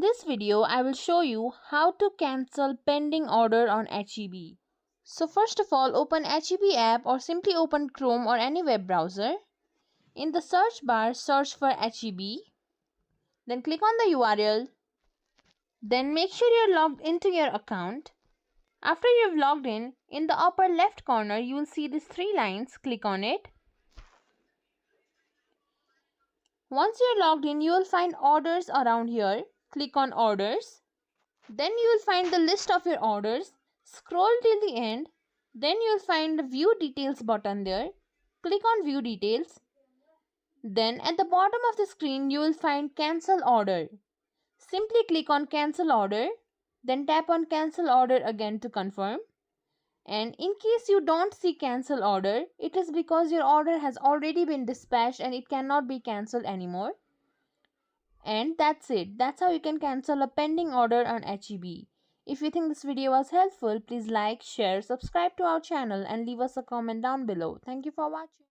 this video, I will show you how to cancel pending order on HEB. So first of all, open HEB app or simply open Chrome or any web browser. In the search bar, search for HEB. Then click on the URL. Then make sure you're logged into your account. After you've logged in the upper left corner, you will see these 3 lines. Click on it. Once you're logged in, you will find orders around here. Click on orders. Then you will find the list of your orders. Scroll till the end. Then you will find the view details button there. Click on view details. Then at the bottom of the screen, you will find cancel order. Simply click on cancel order. Then tap on cancel order again to confirm. And in case you don't see cancel order, it is because your order has already been dispatched and it cannot be cancelled anymore. And that's it. That's how you can cancel a pending order on HEB. If you think this video was helpful, please like, share, subscribe to our channel and leave us a comment down below. Thank you for watching.